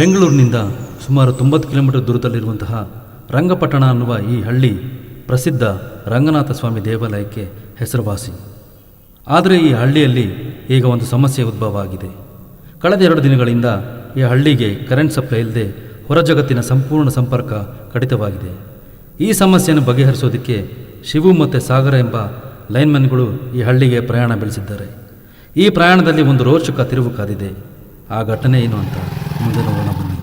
ಬೆಂಗಳೂರಿನಿಂದ ಸುಮಾರು 90 ಕಿಲೋಮೀಟರ್ ದೂರದಲ್ಲಿರುವಂತಹ ರಂಗಪಟ್ಟಣ ಅನ್ನುವ ಈ ಹಳ್ಳಿ ಪ್ರಸಿದ್ಧ ರಂಗನಾಥ ಸ್ವಾಮಿ ದೇವಾಲಯಕ್ಕೆ ಹೆಸರುವಾಸಿ. ಆದರೆ ಈ ಹಳ್ಳಿಯಲ್ಲಿ ಈಗ ಒಂದು ಸಮಸ್ಯೆ ಉದ್ಭವ ಆಗಿದೆ. ಕಳೆದ 2 ದಿನಗಳಿಂದ ಈ ಹಳ್ಳಿಗೆ ಕರೆಂಟ್ ಸಪ್ಲೈ ಇಲ್ಲದೆ ಹೊರ ಜಗತ್ತಿನ ಸಂಪೂರ್ಣ ಸಂಪರ್ಕ ಕಡಿತವಾಗಿದೆ. ಈ ಸಮಸ್ಯೆಯನ್ನು ಬಗೆಹರಿಸೋದಕ್ಕೆ ಶಿವು ಮತ್ತು ಸಾಗರ ಎಂಬ ಲೈನ್ಮನ್ಗಳು ಈ ಹಳ್ಳಿಗೆ ಪ್ರಯಾಣ ಬೆಳೆಸಿದ್ದಾರೆ. ಈ ಪ್ರಯಾಣದಲ್ಲಿ ಒಂದು ರೋಚಕ ತಿರುವು ಕಾದಿದೆ. ಆ ಘಟನೆ ಏನು ಅಂತ ಮುಂದೆ ನೋಡೋಣ ಬನ್ನಿ.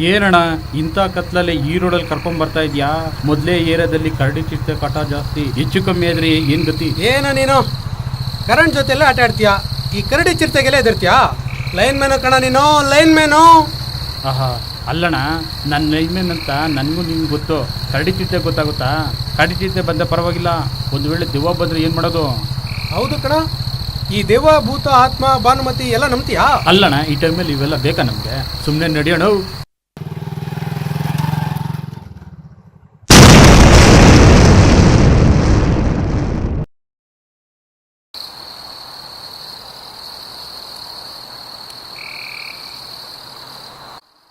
ಏನಣ್ಣ ಇಂಥ ಕತ್ಲಲ್ಲಿ ಈ ರೋಡಲ್ಲಿ ಕರ್ಕೊಂಡ್ಬರ್ತಾ ಇದೆಯಾ? ಮೊದಲೇ ಏರಿಯಾದಲ್ಲಿ ಕರಡಿ ಚಿಟ್ಟೆ ಕಾಟ ಜಾಸ್ತಿ, ಹೆಚ್ಚು ಕಮ್ಮಿ ಆದ್ರೆ ಏನು ಗತಿ? ಏನೋ ನೀನು ಕರೆಂಟ್ ಜೊತೆಲ್ಲ ಆಟ ಆಡ್ತೀಯಾ, ಈ ಕರಡಿ ಚಿರತೆಗೆಲ್ಲ ಎದುರ್ತೀಯಾ? ಲೈನ್ ಮ್ಯಾನು ಕಣ ನೀನು, ಲೈನ್ ಮ್ಯಾನು. ಆಹಾ ಅಲ್ಲಣ್ಣ, ನನ್ನ ಲೈನ್ ಮ್ಯಾನ್ ಅಂತ ನನಗೂ ನಿಮ್ಗೆ ಗೊತ್ತು. ಕರಡಿ ಚಿಟ್ಟೆ ಗೊತ್ತಾಗುತ್ತಾ? ಕರಡಿ ಚಿಟ್ಟೆ ಬಂದ ಪರವಾಗಿಲ್ಲ, ಒಂದು ವೇಳೆ ದೆವ್ವ ಬಂದರೆ ಏನು ಮಾಡೋದು? ಹೌದು ಕಣ, ಈ ದೆವ್ವ ಭೂತ ಆತ್ಮ ಭಾನುಮತಿ ಎಲ್ಲ ನಂಬ್ತೀಯಾ? ಅಲ್ಲಣ್ಣ, ಈ ಟೈಮಲ್ಲಿ ಇವೆಲ್ಲ ಬೇಕಾ ನಮಗೆ? ಸುಮ್ಮನೆ ನಡೆಯೋಣ.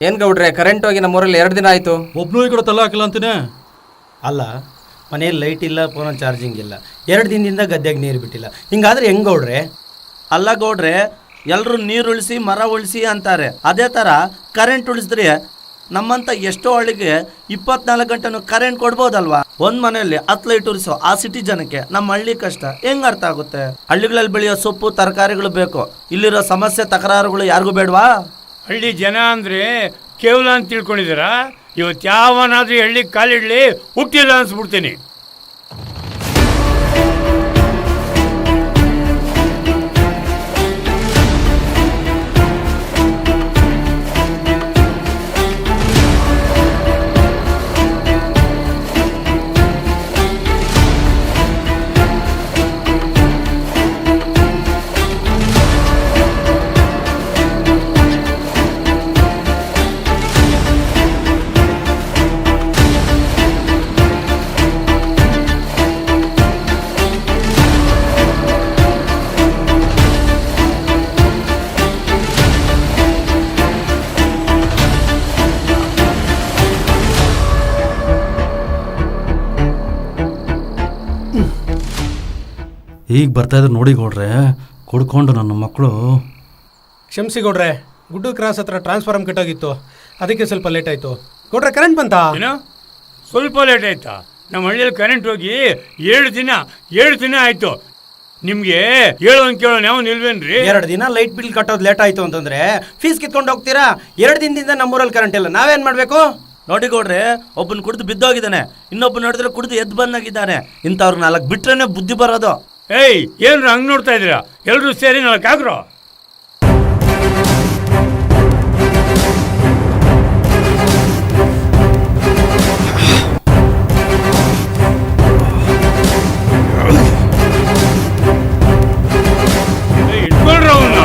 ಏನ್ ಗೌಡ್ರೆ, ಕರೆಂಟ್ ಹೋಗಿ ನಮ್ಮೂರಲ್ಲಿ 2 ದಿನ ಆಯ್ತು. ಒಬ್ಬನು ಈ ಕಡೆ ತಲೆ ಹಾಕಿಲ್ಲ ಅಂತಾನೆ. ಅಲ್ಲ, ಮನೇಲಿ ಲೈಟ್ ಇಲ್ಲ, ಫೋನಲ್ಲಿ ಚಾರ್ಜಿಂಗ್ ಇಲ್ಲ, 2 ದಿನದಿಂದ ಗದ್ದೆಗೆ ನೀರು ಬಿಟ್ಟಿಲ್ಲ. ಹಿಂಗಾದ್ರೆ ಹೆಂಗ್ ಗೌಡ್ರೆ? ಅಲ್ಲ ಗೌಡ್ರೆ, ಎಲ್ಲರೂ ನೀರು ಉಳಿಸಿ ಮರ ಉಳಿಸಿ ಅಂತಾರೆ. ಅದೇ ಥರ ಕರೆಂಟ್ ಉಳಿಸಿದ್ರೆ ನಮ್ಮಂಥ ಎಷ್ಟೋ ಹಳ್ಳಿಗೆ 24 ಗಂಟೆನೂ ಕರೆಂಟ್ ಕೊಡ್ಬೋದಲ್ವಾ? ಒಂದು ಮನೆಯಲ್ಲಿ 10 ಲೈಟ್ ಉರಿಸೋ ಆ ಸಿಟಿ ಜನಕ್ಕೆ ನಮ್ಮ ಹಳ್ಳಿ ಕಷ್ಟ ಹೆಂಗ್ ಅರ್ಥ ಆಗುತ್ತೆ? ಹಳ್ಳಿಗಳಲ್ಲಿ ಬೆಳೆಯೋ ಸೊಪ್ಪು ತರಕಾರಿಗಳು ಬೇಕು, ಇಲ್ಲಿರೋ ಸಮಸ್ಯೆ ತಕರಾರುಗಳು ಯಾರಿಗೂ ಬೇಡವಾ? ಹಳ್ಳಿ ಜನ ಅಂದರೆ ಕೇವಲ ಅಂತ ತಿಳ್ಕೊಂಡಿದ್ದೀರಾ? ಇವತ್ತು ಯಾವನಾದ್ರೂ ಹಳ್ಳಿ ಕಾಲಿಡ್ಲಿ ಹುಟ್ಟಿಲ್ಲ ಅನ್ಸ್ಬಿಡ್ತೀನಿ. ಈಗ ಬರ್ತಾಯಿದ್ರು ನೋಡಿ ಗೌಡ್ರೆ, ಕುಡ್ಕೊಂಡು ನನ್ನ ಮಕ್ಕಳು. ಕ್ಷಮಿಸಿ ಗೌಡ್ರೆ, ಗುಡ್ಡು ಕ್ರಾಸ್ ಹತ್ರ ಟ್ರಾನ್ಸ್ಫಾರ್ಮ್ ಕೆಟ್ಟೋಗಿತ್ತು, ಅದಕ್ಕೆ ಸ್ವಲ್ಪ ಲೇಟ್ ಆಯಿತು. ಗೌಡ್ರೆ ಕರೆಂಟ್ ಬಂತಾ? ಏನೋ ಸ್ವಲ್ಪ ಲೇಟ್ ಆಯ್ತಾ? ನಮ್ಮ ಹಳ್ಳಿಯಲ್ಲಿ ಕರೆಂಟ್ ಹೋಗಿ 7 ದಿನ ಆಯಿತು. ನಿಮಗೆ ಹೇಳೋನ್ ಕೇಳೋಣ ಯಾವ ನಿಲ್ವೇನ್ರಿ? 2 ದಿನ ಲೈಟ್ ಬಿಲ್ ಕಟ್ಟೋದು ಲೇಟ್ ಆಯ್ತು ಅಂತಂದ್ರೆ ಫೀಸ್ ಕಿತ್ಕೊಂಡು ಹೋಗ್ತೀರಾ? 2 ದಿನದಿಂದ ನಮ್ಮೂರಲ್ಲಿ ಕರೆಂಟ್ ಇಲ್ಲ, ನಾವೇನ್ ಮಾಡ್ಬೇಕು? ನೋಡಿ ಗೌಡ್ರೆ, ಒಬ್ಬನ ಕುಡಿದು ಬಿದ್ದೋಗಿದ್ದಾನೆ, ಇನ್ನೊಬ್ಬನ ನೋಡಿದ್ರೆ ಕುಡಿದು ಎದ್ದು ಬಂದಾಗಿದ್ದಾನೆ. ಇಂಥವ್ರು 4 ಬಿಟ್ರೇನೆ ಬುದ್ಧಿ ಬರೋದು. ಏಯ್, ಏನ್ರು ಹಂಗೆ ನೋಡ್ತಾ ಇದ್ದೀರಾ? ಎಲ್ಲರೂ ಸೇರಿ 4 ಆಗ್ರೋ. ಇಟ್ಕೊಂಡ್ರ ಅವನ್ನ.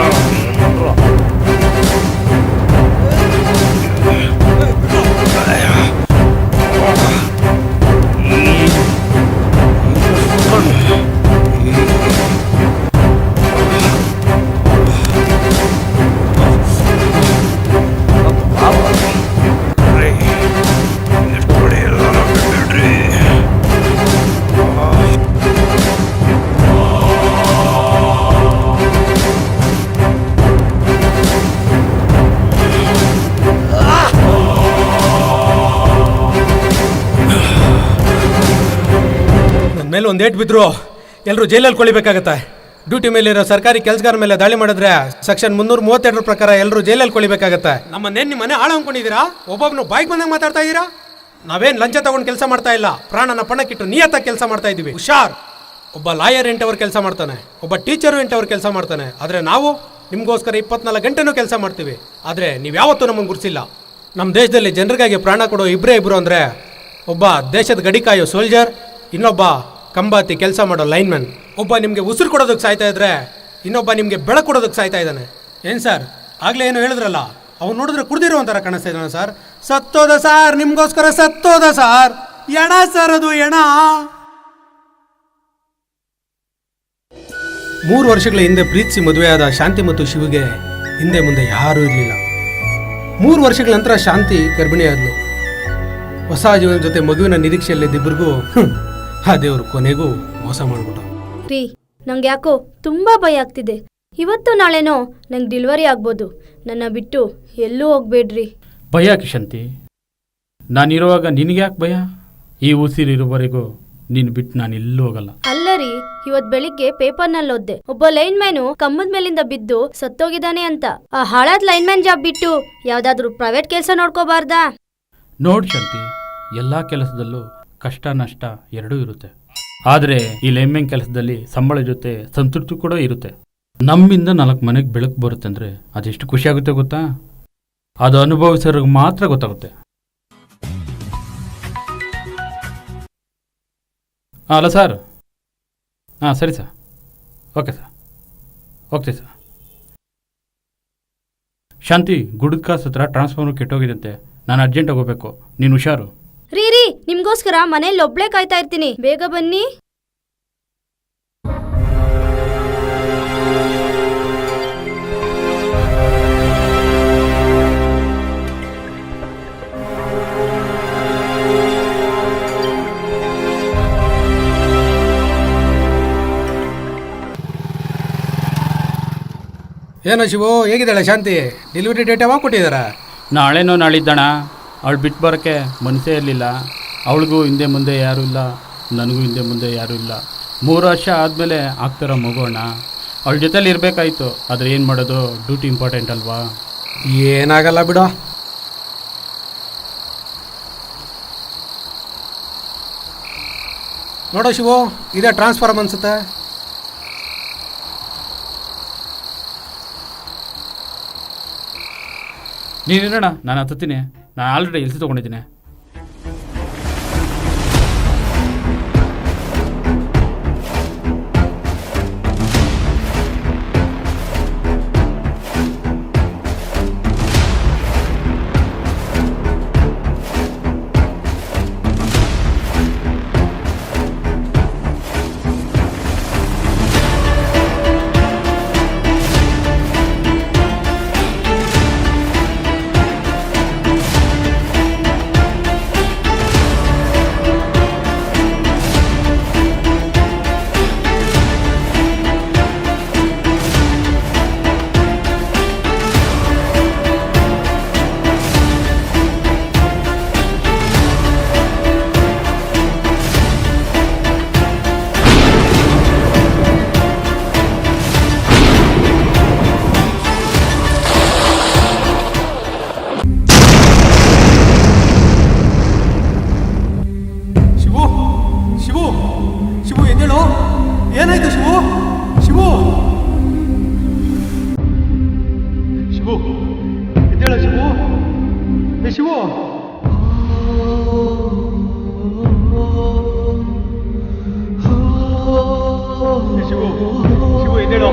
ಮೇಲೆ ಒಂದು ಏಟ್ ಬಿದ್ರು ಎಲ್ಲರೂ ಜೈಲಲ್ಲಿ ಕೊಳಿಬೇಕಾಗತ್ತೆ. ಡ್ಯೂಟಿ ಮೇಲಿರೋ ಸರ್ಕಾರಿ ಕೆಲಸಗಾರ ಮೇಲೆ ದಾಳಿ ಮಾಡಿದ್ರೆ ಸೆಕ್ಷನ್ 332 ಪ್ರಕಾರ ಎಲ್ಲರೂ ಜೈಲಲ್ಲಿ ಕೊಳಿಬೇಕಾಗತ್ತೆ. ನಿಮ್ಮ ಮನೆ ಹಾಳು ಅನ್ಕೊಂಡಿದ್ದೀರಾ? ಒಬ್ಬೊಬ್ನು ಬಾಯ್ಗೆ ಬಂದಂಗೆ ಮಾತಾಡ್ತಾ ಇದ್ದೀರಾ? ನಾವೇನು ಲಂಚ ತಗೊಂಡು ಕೆಲಸ ಮಾಡ್ತಾ ಇಲ್ಲ, ಪ್ರಾಣನ ಪಣಕ್ಕಿಟ್ಟು ನಿಯತ್ತಾಗಿ ಕೆಲಸ ಮಾಡ್ತಾ ಇದ್ದೀವಿ. ಹುಷಾರ್! ಒಬ್ಬ ಲಾಯರ್ 8 ಅವರ್ ಕೆಲಸ ಮಾಡ್ತಾನೆ, ಒಬ್ಬ ಟೀಚರು 8 ಅವರ್ ಕೆಲಸ ಮಾಡ್ತಾನೆ. ಆದರೆ ನಾವು ನಿಮಗೋಸ್ಕರ 24 ಗಂಟೆನೂ ಕೆಲಸ ಮಾಡ್ತೀವಿ. ಆದರೆ ನೀವು ಯಾವತ್ತೂ ನಮಗೆ ಗುರ್ಸಿಲ್ಲ. ನಮ್ಮ ದೇಶದಲ್ಲಿ ಜನರಿಗಾಗಿ ಪ್ರಾಣ ಕೊಡೋ ಇಬ್ಬರು ಅಂದರೆ ಒಬ್ಬ ದೇಶದ ಗಡಿ ಕಾಯೋ ಸೋಲ್ಜರ್, ಇನ್ನೊಬ್ಬ ಕಂಬಾತಿ ಕೆಲಸ ಮಾಡೋ ಲೈನ್ಮನ್. ಒಬ್ಬ ನಿಮಗೆ ಉಸಿರು ಕೊಡೋದಕ್ಕೆ ಸಾಯ್ತಾ ಇದ್ರೆ ಇನ್ನೊಬ್ಬ ನಿಮಗೆ ಬೆಳಕು ಕೊಡೋದಕ್ಕೆ ಸಾಯ್ತಾ ಇದ್ದಾನೆ. ಏನು ಸರ್, ಆಗಲೇ ಏನು ಹೇಳಿದ್ರಲ್ಲ, ಅವ್ನು ನೋಡಿದ್ರೆ ಕುಡ್ದಿರೋ ಒಂಥರ ಕಾಣಿಸ್ತಾ ಇದ್ದಾನೆ ಸರ್. ಸತ್ತೋದ ಸಾರ್, ನಿಮ್ಗೋಸ್ಕರ ಸತ್ತೋದ ಸಾರ್. ಎಣ ಸರ್, ಅದು ಎಣ. 3 ವರ್ಷಗಳ ಹಿಂದೆ ಪ್ರೀತಿಸಿ ಮದುವೆಯಾದ ಶಾಂತಿ ಮತ್ತು ಶಿವಿಗೆ ಹಿಂದೆ ಮುಂದೆ ಯಾರೂ ಇರಲಿಲ್ಲ. 3 ವರ್ಷಗಳ ನಂತರ ಶಾಂತಿ ಗರ್ಭಿಣಿಯಾದ್ಲು. ಹೊಸ ಜೀವನ ಜೊತೆ ಮಗುವಿನ ನಿರೀಕ್ಷೆಯಲ್ಲಿದ್ದಿಬ್ಬರಿಗೂ ಆ ದೇವರು ಕೊನೆಗೂ ಮೋಸ ಮಾಡ್ಬಿಟ್ಟ. ರೀ, ನಂಗೆ ಯಾಕೋ ತುಂಬಾ ಭಯ ಆಗ್ತಿದೆ. ಇವತ್ತು ನಾಳೆನೋ ನಂಗೆ ಡೆಲಿವರಿ ಆಗ್ಬೋದು. ನನ್ನ ಬಿಟ್ಟು ಎಲ್ಲೂ ಹೋಗ್ಬೇಡ್ರಿ. ಭಯ ಯಾಕೆ ಶಾಂತಿ? ನಾನಿರುವಾಗ ನಿನಗೆ ಯಾಕೆ ಭಯ? ಈ ಉಸಿರಿರುವವರೆಗೂ ನೀನು ಬಿಟ್ಟು ನಾನು ಎಲ್ಲೂ ಹೋಗಲ್ಲ. ಅಲ್ಲ ರೀ, ಇವತ್ ಬೆಳಿಗ್ಗೆ ಪೇಪರ್ನಲ್ಲಿ ಓದ್ದೆ, ಒಬ್ಬ ಲೈನ್ ಮ್ಯಾನು ಕಂಬದ ಮೇಲಿಂದ ಬಿದ್ದು ಸತ್ತೋಗಿದ್ದಾನೆ ಅಂತ. ಆ ಹಾಳಾದ ಲೈನ್ ಮ್ಯಾನ್ ಜಾಬ್ ಬಿಟ್ಟು ಯಾವ್ದಾದ್ರು ಪ್ರೈವೇಟ್ ಕೆಲಸ ನೋಡ್ಕೋಬಾರ್ದಾ? ನೋಡಿ ಶಾಂತಿ, ಎಲ್ಲ ಕೆಲಸದಲ್ಲೂ ಕಷ್ಟ ನಷ್ಟ ಎರಡೂ ಇರುತ್ತೆ. ಆದರೆ ಈ ಲೈನ್ಮ್ಯಾನ್ ಕೆಲಸದಲ್ಲಿ ಸಂಬಳ ಜೊತೆ ಸಂತೃಪ್ತಿ ಕೂಡ ಇರುತ್ತೆ. ನಮ್ಮಿಂದ 4 ಮನೆಗೆ ಬೆಳಕು ಬರುತ್ತೆ ಅಂದರೆ ಅದೆಷ್ಟು ಖುಷಿಯಾಗುತ್ತೆ ಗೊತ್ತಾ? ಅದು ಅನುಭವಿಸೋರಿಗೆ ಮಾತ್ರ ಗೊತ್ತಾಗುತ್ತೆ. ಅಲ್ಲ ಸರ್? ಹಾಂ, ಸರಿ sir. Okay sir, okay sir. Shanti, ಗುಡ್ಡ ಕಾಸು ಹತ್ರ ಟ್ರಾನ್ಸ್ಫಾರ್ಮರ್ ಕೆಟ್ಟೋಗಿದಂತೆ. ನಾನು ಅರ್ಜೆಂಟಾಗಿ ಹೋಗ್ಬೇಕು, ನೀನು ಹುಷಾರು. ರೀ, ನಿಮ್ಗೋಸ್ಕರ ಮನೇಲಿ ಒಬ್ಳೇ ಕಾಯ್ತಾ ಇರ್ತೀನಿ, ಬೇಗ ಬನ್ನಿ. ಏನೋ ಶಿವು, ಹೇಗಿದ್ದಾಳೆ ಶಾಂತಿ? ಡೆಲಿವರಿ ಡೇಟ್ ಯಾವಾಗ ಕೊಟ್ಟಿದ್ದಾರಾ? ನಾಳೆನೋ ನಾಳಿದ್ದಣ. ಅವಳು ಬಿಟ್ಟು ಬರೋಕ್ಕೆ ಮನಸ್ಸೇ ಇರಲಿಲ್ಲ. ಅವಳಿಗೂ ಹಿಂದೆ ಮುಂದೆ ಯಾರೂ ಇಲ್ಲ, ನನಗೂ ಹಿಂದೆ ಮುಂದೆ ಯಾರೂ ಇಲ್ಲ. 3 ವರ್ಷ ಆದಮೇಲೆ ಆಗ್ತಿರೋ ಮಗು ಅಣ್ಣ. ಅವಳ ಜೊತೆಲಿ ಇರಬೇಕಾಯ್ತು. ಆದರೆ ಏನು ಮಾಡೋದು, ಡ್ಯೂಟಿ ಇಂಪಾರ್ಟೆಂಟ್ ಅಲ್ವಾ? ಏನಾಗಲ್ಲ ಬಿಡೋ. ನೋಡೋ ಶಿವು, ಇದೇ ಟ್ರಾನ್ಸ್ಫಾರ್ಮ್ ಅನ್ಸುತ್ತೆ. ನೀನಿರೋಣ, ನಾನು ಹತ್ತೀನಿ. ನಾನು ಆಲ್ರೆಡಿ ಎಲ್ಸಿ ತೊಗೊಂಡಿದ್ದೀನಿ. ಶಿವು ಎದ್ದೇಳು. ಏನಾಯ್ತು ಶಿವು? ಶಿವು ಶಿವು ಎದ್ದೇಳು. ಶಿವು, ಏ ಶಿವು. ಶಿವು, ಶಿವು ಎದ್ದೇಳು.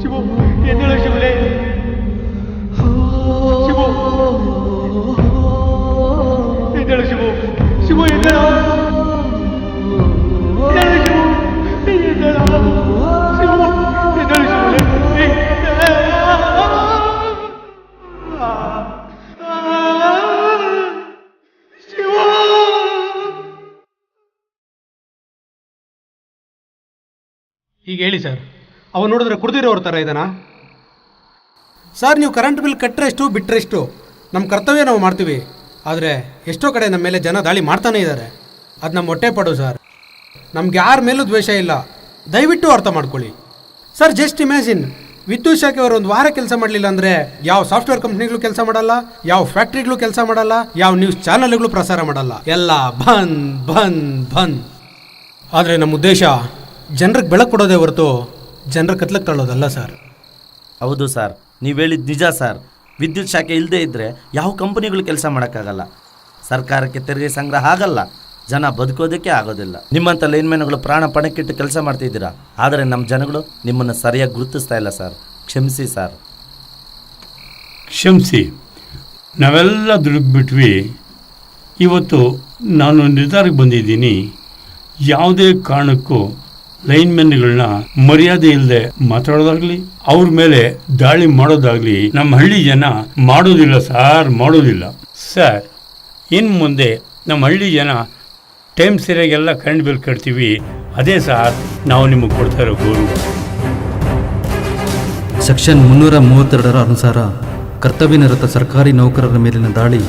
ಶಿವು ಎದ್ದೇಳು. ಶಿವಲೇ, ಶಿವು ಎದ್ದೇಳು. ಶಿವು, ಶಿವು ಎದ್ದೇಳು. ಈಗ ಹೇಳಿ ಸರ್, ಅವ ನೋಡಿದ್ರೆ ಕುಡ್ದಿರೋರ ಥರ ಇದ್ದಾನಾ? ಸರ್, ನೀವು ಕರೆಂಟ್ ಬಿಲ್ ಕಟ್ಟರೆಷ್ಟು ಬಿಟ್ಟರೆಷ್ಟು ನಮ್ಮ ಕರ್ತವ್ಯ ನಾವು ಮಾಡ್ತೀವಿ. ಆದರೆ ಎಷ್ಟೋ ಕಡೆ ನಮ್ಮ ಮೇಲೆ ಜನ ದಾಳಿ ಮಾಡ್ತಾನೇ ಇದ್ದಾರೆ. ಅದು ನಮ್ಮ ಹೊಟ್ಟೆ ಪಡು ಸರ್. ನಮ್ಗೆ ಯಾರ ಮೇಲೂ ದ್ವೇಷ ಇಲ್ಲ, ದಯವಿಟ್ಟು ಅರ್ಥ ಮಾಡ್ಕೊಳ್ಳಿ ಸರ್. ಜಸ್ಟ್ ಇಮ್ಯಾಜಿನ್, ವಿದ್ಯುತ್ ಶಾಖೆಯವರು 1 ವಾರ ಕೆಲಸ ಮಾಡಲಿಲ್ಲ ಅಂದರೆ ಯಾವ ಸಾಫ್ಟ್ವೇರ್ ಕಂಪ್ನಿಗಳು ಕೆಲಸ ಮಾಡಲ್ಲ, ಯಾವ ಫ್ಯಾಕ್ಟ್ರಿಗಳು ಕೆಲಸ ಮಾಡಲ್ಲ, ಯಾವ ನ್ಯೂಸ್ ಚಾನಲ್ಗಳು ಪ್ರಸಾರ ಮಾಡಲ್ಲ, ಎಲ್ಲ ಬಂದ್ ಬಂದ್ ಬಂದ್. ಆದರೆ ನಮ್ಮ ಉದ್ದೇಶ ಜನರಿಗೆ ಬೆಳಕು ಕೊಡೋದೇ ಹೊರತು ಜನರ ಕತ್ಲಕ್ಕೆ ತಳ್ಳೋದಲ್ಲ ಸರ್. ಹೌದು ಸರ್, ನೀವು ಹೇಳಿದ್ದು ನಿಜ ಸರ್. ವಿದ್ಯುತ್ ಶಾಖೆ ಇಲ್ಲದೆ ಇದ್ದರೆ ಯಾವ ಕಂಪನಿಗಳು ಕೆಲಸ ಮಾಡೋಕ್ಕಾಗಲ್ಲ, ಸರ್ಕಾರಕ್ಕೆ ತೆರಿಗೆ ಸಂಗ್ರಹ ಆಗಲ್ಲ, ಜನ ಬದುಕೋದಕ್ಕೆ ಆಗೋದಿಲ್ಲ. ನಿಮ್ಮಂಥ ಲೈನ್ಮ್ಯಾನ್ಗಳು ಪ್ರಾಣ ಪಣಕ್ಕಿಟ್ಟು ಕೆಲಸ ಮಾಡ್ತಿದ್ದೀರಾ. ಆದರೆ ನಮ್ಮ ಜನಗಳು ನಿಮ್ಮನ್ನು ಸರಿಯಾಗಿ ಗುರುತಿಸ್ತಾ ಇಲ್ಲ ಸರ್. ಕ್ಷಮಿಸಿ ಸರ್. ಕ್ಷಮಿಸಿ, ನಾವೆಲ್ಲ ದುಡುಕ್ಬಿಟ್ವಿ. ಇವತ್ತು ನಾನು ನಿರ್ಧಾರಕ್ಕೆ ಬಂದಿದ್ದೀನಿ, ಯಾವುದೇ ಕಾರಣಕ್ಕೂ ಲೈನ್ಮೆನ್ಗಳನ್ನ ಮರ್ಯಾದೆ ಇಲ್ಲದೆ ಮಾತಾಡೋದಾಗ್ಲಿ ಅವ್ರ ಮೇಲೆ ದಾಳಿ ಮಾಡೋದಾಗ್ಲಿ ನಮ್ಮ ಹಳ್ಳಿ ಜನ ಮಾಡೋದಿಲ್ಲ ಸರ್, ಮಾಡೋದಿಲ್ಲ ಸರ್. ಇನ್ನು ಮುಂದೆ ನಮ್ಮ ಹಳ್ಳಿ ಜನ ಟೈಮ್ ಸರಿಯಾಗೆಲ್ಲ ಕರೆಂಟ್ ಬಿಲ್ ಕಟ್ತೀವಿ. ಅದೇ ಸರ್ ನಾವು ನಿಮಗೆ ಕೊಡ್ತಾ ಇರೋ ಗೌರವ. ಸೆಕ್ಷನ್ 332 ಅನುಸಾರ ಕರ್ತವ್ಯನಿರತ ಸರ್ಕಾರಿ ನೌಕರರ ಮೇಲಿನ ದಾಳಿ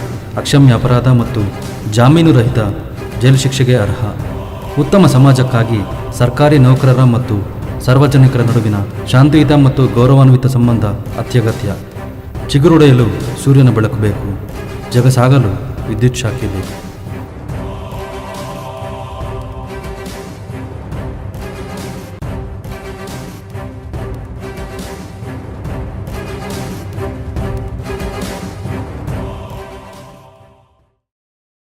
ಅಕ್ಷಮ್ಯ ಅಪರಾಧ ಮತ್ತು ಜಾಮೀನು ರಹಿತ ಜೈಲು ಶಿಕ್ಷೆಗೆ ಅರ್ಹ. ಉತ್ತಮ ಸಮಾಜಕ್ಕಾಗಿ ಸರ್ಕಾರಿ ನೌಕರರ ಮತ್ತು ಸಾರ್ವಜನಿಕರ ನಡುವಿನ ಶಾಂತಿಯುತ ಮತ್ತು ಗೌರವಾನ್ವಿತ ಸಂಬಂಧ ಅತ್ಯಗತ್ಯ. ಚಿಗುರೊಡೆಯಲು ಸೂರ್ಯನ ಬೆಳಕು ಬೇಕು, ಜಗಸಾಗಲು ವಿದ್ಯುತ್ ಶಾಖೆ ಬೇಕು.